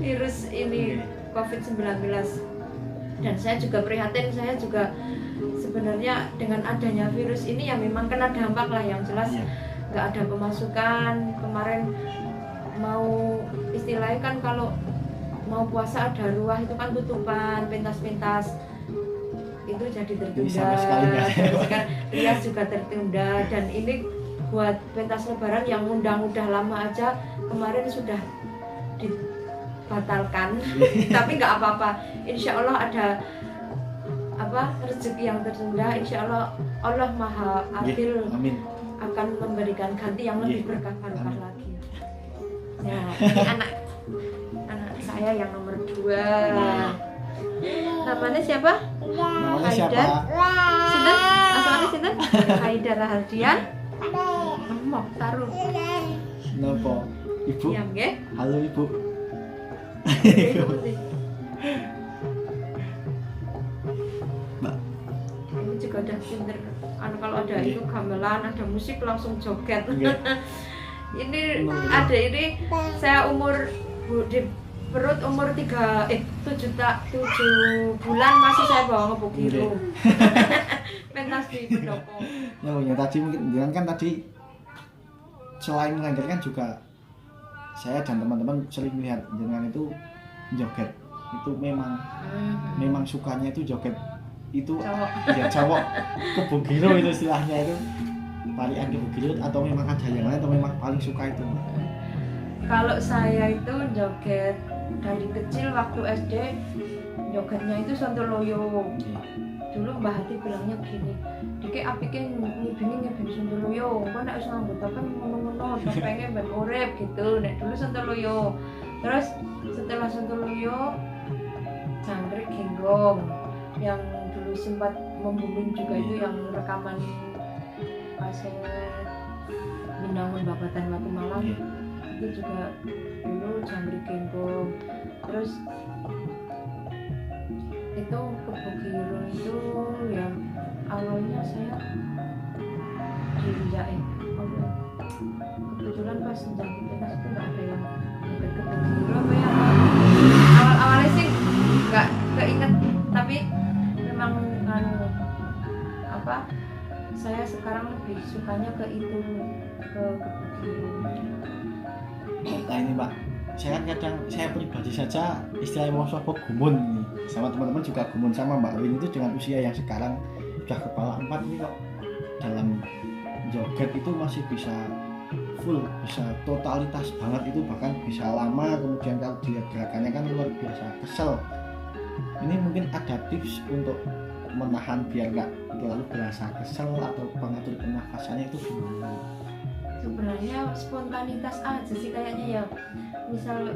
virus ini COVID-19. Dan saya juga prihatin, saya juga sebenarnya dengan adanya virus ini ya memang kena dampak lah, yang jelas nggak ada pemasukan. Kemarin mau istilahnya kan kalau mau puasa ada ruah itu kan tutupan, pentas-pentas itu jadi tertunda, rias juga tertunda. Dan ini buat pentas lebaran yang udah lama aja kemarin sudah dibatalkan. Tapi nggak apa-apa, insya Allah ada rezeki yang tertunda. Insya Allah Allah Maha Adil, akan memberikan ganti yang lebih berkah lagi. Ya, ini anak saya yang nomor 2. Namanya siapa? Haidar. Sinten? Asalnya sinten? Haidar Rahardian. Mau taruh. Napa? Ibu? Iya, nggih. Halo Ibu. Mbak, Ini juga udah pinter. Kalau ada itu gamelan, ada musik langsung joget. Ini ada ini saya umur di perut umur 7 bulan masih saya bawa ngebugiro. Pentas di pendopo. Ya tadi mungkin kan tadi selain ngajar kan juga saya dan teman-teman sering melihat jenengan itu joget. Itu memang sukanya itu joget itu Cowok. Ya cowok kebugiro itu istilahnya itu tarian kebugiro atau memang ada yang lain atau memang paling suka itu? Kalau saya itu joget dari kecil waktu SD jogetnya itu Sontoloyo. Dulu Mbah Hati bilangnya begini, dike apike ngibing Sontoloyo, kok nek wis nganggo topeng ngono-ngono, topenge ben urip gitu. Nek dulu Sontoloyo. Terus setelah Sontoloyo Jangkrik Genggong yang dulu sempat membuming juga itu yang rekaman kaset Binangun Babatan Watu Malang. Itu juga dulu Jangkrik Genggong. Terus itu kebugiro itu yang awalnya saya diinjain kebetulan pas menjadi pentas itu nggak ada yang ikut kebugiro apa ya, awalnya sih nggak keinget, tapi memang saya sekarang lebih sukanya ke itu, ke kebugiro. Nah ini Mbak, saya pribadi saja istilahnya mau sopo gumun nih, sama teman-teman juga gumun sama Mbak Win itu dengan usia yang sekarang udah kepala 4 ini kok dalam joget itu masih bisa full, bisa totalitas banget itu, bahkan bisa lama. Kemudian kalau dilihat gerakannya kan luar biasa kesel. Ini mungkin ada tips untuk menahan biar nggak terlalu berasa kesel atau pengatur pernafasannya itu gimana? Sebenarnya spontanitas aja sih kayaknya ya. Misal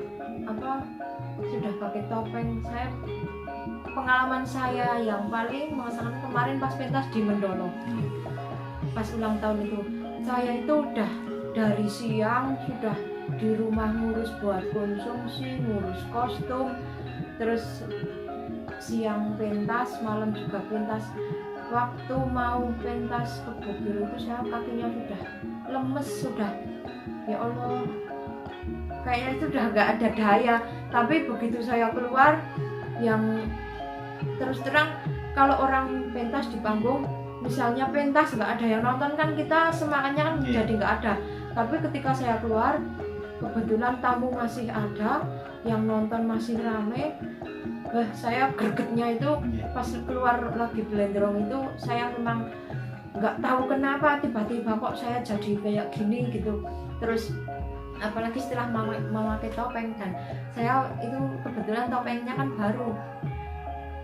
sudah pakai topeng, pengalaman saya yang paling mengesankan kemarin pas pentas di Mendolo, pas ulang tahun itu, saya itu udah dari siang sudah di rumah ngurus buat konsumsi, ngurus kostum, terus siang pentas, malam juga pentas. Waktu mau pentas kebugiro itu saya kakinya sudah lemes, sudah ya Allah kayaknya itu udah nggak ada daya. Tapi begitu saya keluar, yang terus terang kalau orang pentas di panggung, misalnya pentas nggak ada yang nonton kan kita semangatnya kan jadi nggak ada. Tapi ketika saya keluar, kebetulan tamu masih ada, yang nonton masih rame, saya gregetnya itu pas keluar lagi Blenderong itu, saya memang nggak tahu kenapa tiba-tiba kok saya jadi kayak gini gitu. Terus apalagi setelah memakai topeng, dan saya itu kebetulan topengnya kan baru,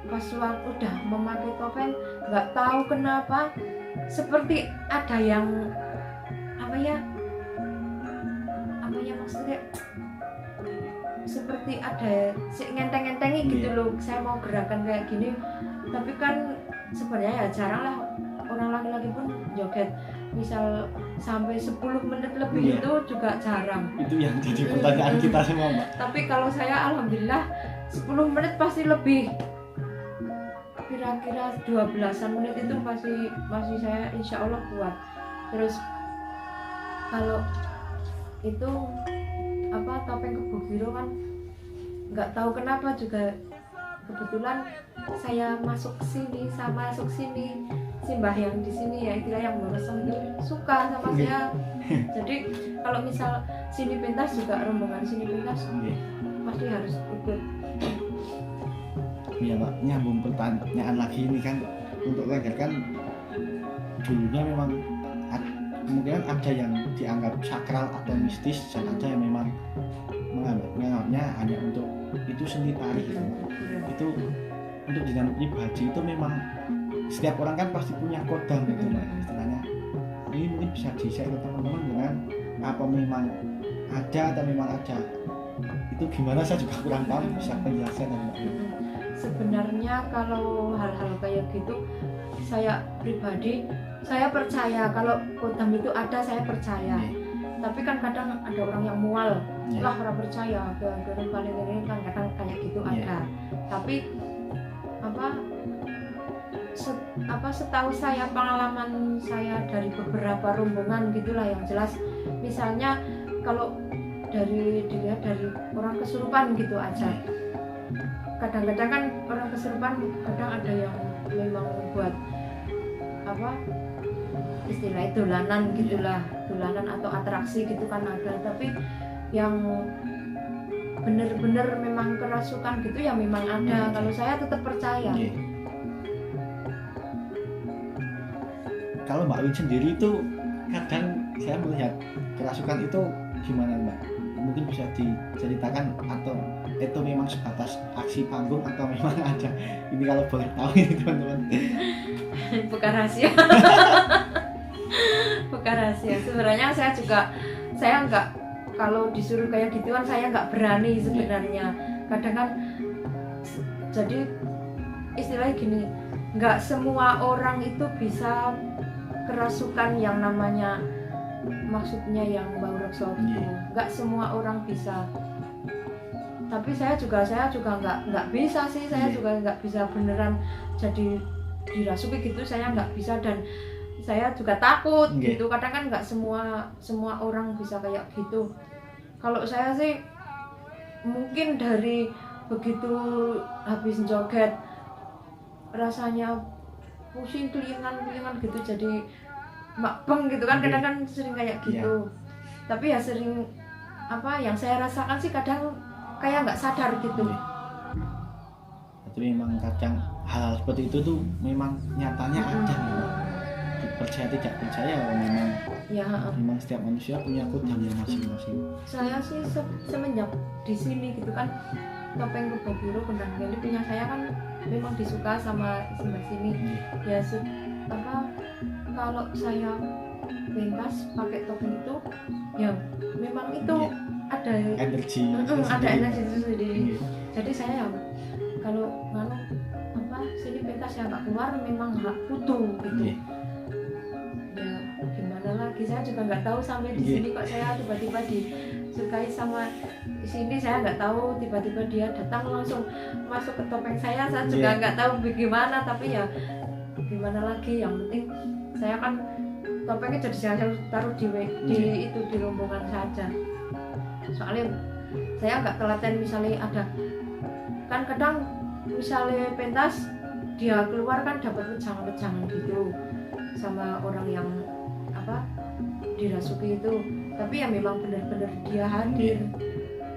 pas waktu udah memakai topeng nggak tahu kenapa seperti ada yang maksudnya seperti ada ngenteng-ngentengi gitu loh. Saya mau gerakan kayak gini, tapi kan sebenarnya ya jarang lah orang laki-laki pun joget misal sampai 10 menit lebih itu juga jarang. Itu yang jadi pertanyaan kita semua Mbak. Tapi kalau saya alhamdulillah 10 menit pasti lebih, kira-kira 12-an menit itu masih saya insya Allah kuat. Terus kalau itu topeng kebugiro kan nggak tahu kenapa juga kebetulan saya masuk sini si mbah yang di sini ya istilah yang meresem itu suka sama saya. Jadi kalau misal sini pentas juga rombongan sini pentas pasti harus ikut. Iya Mbak, nyambung pertanyaan lagi ini kan, untuk Lengger kan dulunya memang kemungkinan ada yang dianggap sakral atau mistis, dan ada yang memang menganggapnya hanya untuk itu seni tari gitu. Itu untuk jenengan pribadi itu memang setiap orang kan pasti punya kodam gitu Mbak, istilahnya. Ini mungkin bisa di-share ke teman-teman dengan apa memang ada atau memang ada. Itu gimana saya juga kurang paham, bisa penjelasan Mbak. Sebenarnya kalau hal-hal kayak gitu, saya pribadi saya percaya kalau kodam itu ada, saya percaya. Tapi kan kadang ada orang yang mual, lah orang percaya Dorong paling ini kan kadang kayak gitu ada. Tapi setahu saya, pengalaman saya dari beberapa rombongan gitulah, yang jelas misalnya kalau dilihat dari orang kesurupan gitu aja, kadang-kadang kan orang kesurupan kadang ada yang memang buat istilahnya dolanan gitulah, dolanan atau atraksi gitu kan ada. Tapi yang bener-bener memang kerasukan gitu ya memang ada. Kalau saya tetap percaya. Kalau Mbak Win sendiri itu kadang saya melihat kerasukan itu gimana Mbak? Mungkin bisa diceritakan, atau itu memang sebatas aksi panggung atau memang ada? Ini kalau boleh tahu ini teman-teman. Bukan rahasia. Bukan rahasia. Sebenarnya saya nggak, kalau disuruh kayak gituan saya nggak berani sebenarnya. Kadang kan jadi istilahnya gini, nggak semua orang itu bisa kerasukan yang namanya, maksudnya yang bau reksa gitu. Nggak semua orang bisa. Tapi saya juga nggak bisa sih. Saya juga nggak bisa beneran jadi dirasuki gitu. Saya nggak bisa, dan saya juga takut gitu. Kadang kan nggak semua orang bisa kayak gitu. Kalau saya sih mungkin dari begitu habis joget rasanya pusing, kelingan gitu, jadi makbeng gitu kan. Kadang kan sering kayak gitu. Tapi ya sering yang saya rasakan sih kadang kayak nggak sadar gitu. Tapi memang kadang hal seperti itu tuh memang nyatanya ada. Percaya tidak percaya, memang setiap manusia punya kodenya masing-masing. Saya sih semenjak di sini gitu kan, topeng Rubah Biru Kendang Geli punya saya kan memang disuka sama sebelah sini. Ya kalau saya pentas pakai topeng itu ya memang itu ada energi itu sendiri. Jadi saya kalau sini pentas yang nggak keluar memang nggak putu gitu. Ya gimana lagi, saya juga nggak tahu sampai di sini kok saya tiba-tiba disukai sama di sini. Saya nggak tahu, tiba-tiba dia datang langsung masuk ke topeng saya juga nggak tahu bagaimana. Tapi ya gimana lagi, yang penting saya kan topengnya jadi saya taruh di rombongan saja. Soalnya saya nggak telaten, misalnya ada kan kadang misalnya pentas dia keluar kan dapat wejangan gitu sama orang yang dirasuki itu. Tapi ya memang benar-benar dia hadir.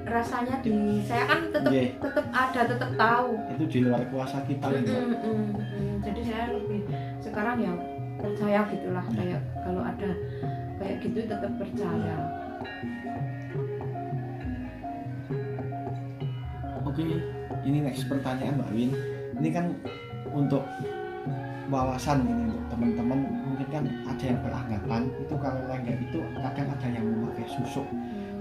Rasanya di saya kan tetap ada, tetap tahu. Itu di luar kuasa kita. Jadi saya lebih sekarang ya percaya gitulah, kayak kalau ada kayak gitu tetap percaya. Oke, ini next pertanyaan Mbak Win. Ini kan untuk wawasan ini untuk teman-teman, mungkin kan ada yang beranggapan itu kalau lengger itu kadang ada yang memakai susuk.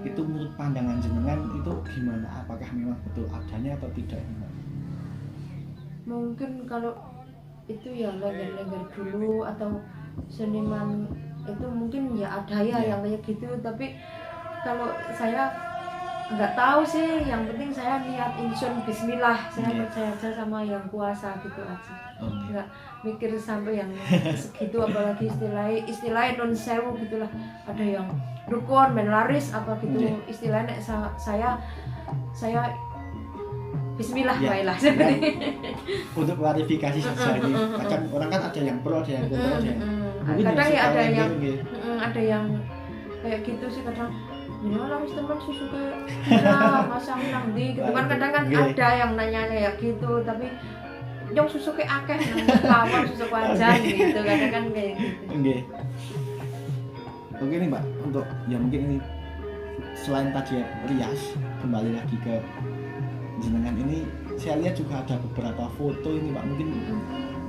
Itu menurut pandangan jenengan itu gimana? Apakah memang betul adanya atau tidak? Mungkin kalau itu ya lengger-lengger dulu atau seniman itu mungkin ya ada yang kayak gitu. Tapi kalau saya nggak tahu sih, yang penting saya niat insun bismillah, saya percaya aja sama yang kuasa gitu aja. Nggak mikir sampai yang segitu, apalagi istilahnya non sewu gitulah. Ada yang dukun menlaris apa gitu istilahnya. Saya bismillah baiklah. Untuk klarifikasi saja ini, kadang orang kan ada yang pro, ada yang kontra, kadang ya ada yang kayak gitu sih. Kadang laris teman susu kayak masang nang di gitu kan. Kadang kan ada yang nanya kayak gitu, tapi yang susu kayak akeh nang lawan susu wajan gitu. Kadang kan kayak gitu. Oke nih Mbak, untuk ya mungkin ini selain tadi rias, kembali lagi ke jenengan ini, saya lihat juga ada beberapa foto ini Mbak. Mungkin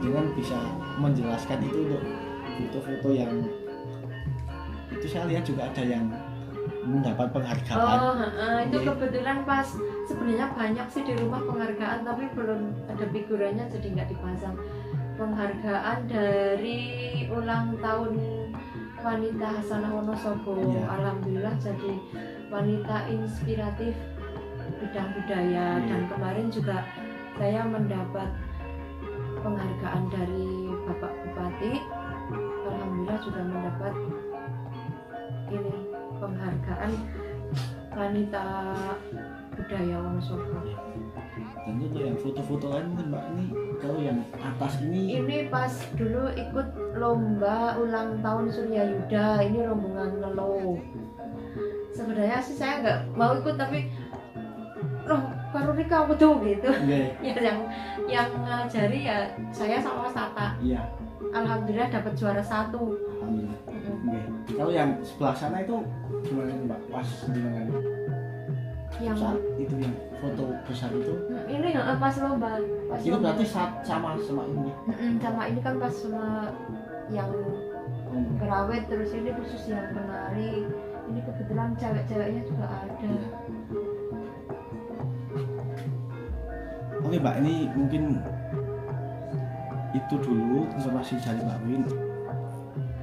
jenengan bisa menjelaskan itu untuk foto-foto yang itu. Saya lihat juga ada yang mendapat penghargaan. Itu kebetulan pas, sebenarnya banyak sih di rumah penghargaan, tapi belum ada figurannya jadi nggak dipasang. Penghargaan dari ulang tahun wanita Hasanah Wonosobo. Iya. Alhamdulillah jadi wanita inspiratif bidang budaya. Iya. Dan kemarin juga saya mendapat penghargaan dari Bapak Bupati. Alhamdulillah juga mendapat ini penghargaan wanita budaya Wonosobo. Dan itu yang foto-foto lain nih Mbak, ini kalau yang atas ini Ini pas dulu ikut lomba ulang tahun Surya Yuda, ini rombongan Ngelo. Sebenarnya sih saya nggak mau ikut, tapi loh baru nikah tuh gitu. Nggih. Ya yang ngajari ya saya sama Mas Tata. Iya. Alhamdulillah dapat juara 1. Alhamdulillah. Nggih. Kalau yang sebelah sana itu gimana nih Mbak? Pas gimana nih? Yang Saat itu yang foto besar itu ini pas lomba. Pas itu lomba. berarti sama ini. Sama ini kan pas sama yang kerawet, terus ini khusus yang penari. Ini kebetulan cewek-ceweknya juga ada. Iya. Oke Mbak, ini mungkin itu dulu informasi dari Mbak Win.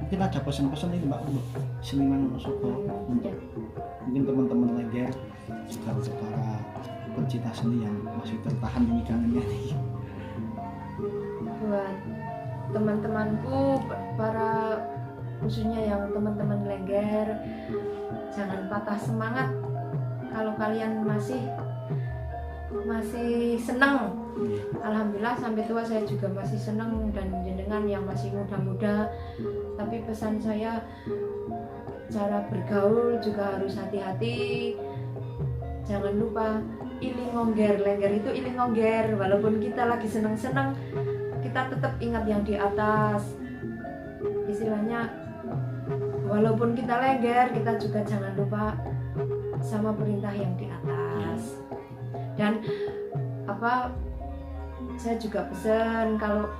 Mungkin ada pesan-pesan nih Mbak untuk seniman Wonosobo, untuk mungkin teman-teman Lengger, juga untuk para pencinta seni yang masih tertahan di hidangannya nih. Buat teman-temanku, para khususnya yang teman-teman Lengger, jangan patah semangat. Kalau kalian masih senang, alhamdulillah sampai tua saya juga masih senang, dan jenengan yang masih muda-muda. Tapi pesan saya, cara bergaul juga harus hati-hati. Jangan lupa iling ngongger, Lengger itu iling ngongger. Walaupun kita lagi senang-senang, kita tetap ingat yang di atas. Istilahnya, walaupun kita Lengger, kita juga jangan lupa sama perintah yang di atas. Dan saya juga pesan kalau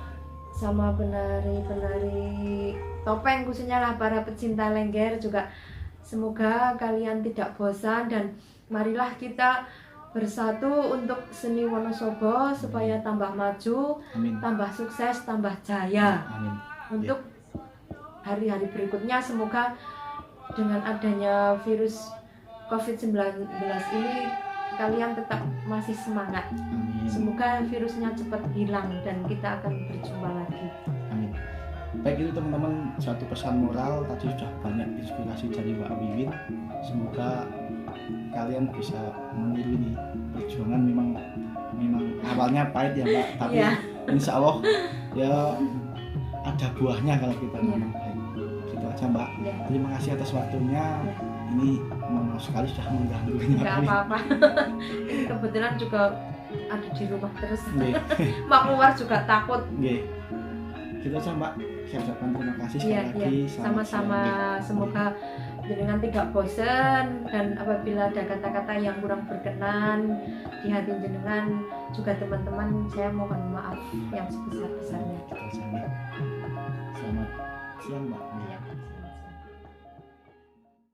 sama penari-penari topeng, khususnya lah para pecinta Lengger juga, semoga kalian tidak bosan, dan marilah kita bersatu untuk seni Wonosobo supaya tambah maju, Amin. tambah sukses, tambah jaya. Amin. Untuk hari-hari berikutnya, semoga dengan adanya virus COVID-19 ini kalian tetap masih semangat. Amin. Semoga virusnya cepat hilang dan kita akan berjumpa lagi. Amin. Baik, itu teman-teman satu pesan moral, tadi sudah banyak inspirasi dari Mbak Wiwin. Semoga kalian bisa meniru ini. Perjuangan memang awalnya pahit ya Mbak, tapi Iya. insya Allah ya ada buahnya kalau kita Iya. memang baik. Gitu aja Mbak. Ya, Terima kasih atas waktunya. Ya. Ini mohon maaf sekali sudah mengganggu Mbak nggak Wiwin. apa-apa. Ini kebetulan juga ada di rumah terus. Nggih. Mau keluar juga takut. Nggih. Gitu aja Mbak. Saya ucapkan terima kasih sekali Iya, lagi. iya. Selamat Sama-sama. siang. Semoga jenengan tidak bosan, dan apabila ada kata-kata yang kurang berkenan di hati jenengan, juga teman-teman, saya mohon maaf yang sebesar-besarnya. Gitu aja, Mbak. Selamat siang Mbak. Iya.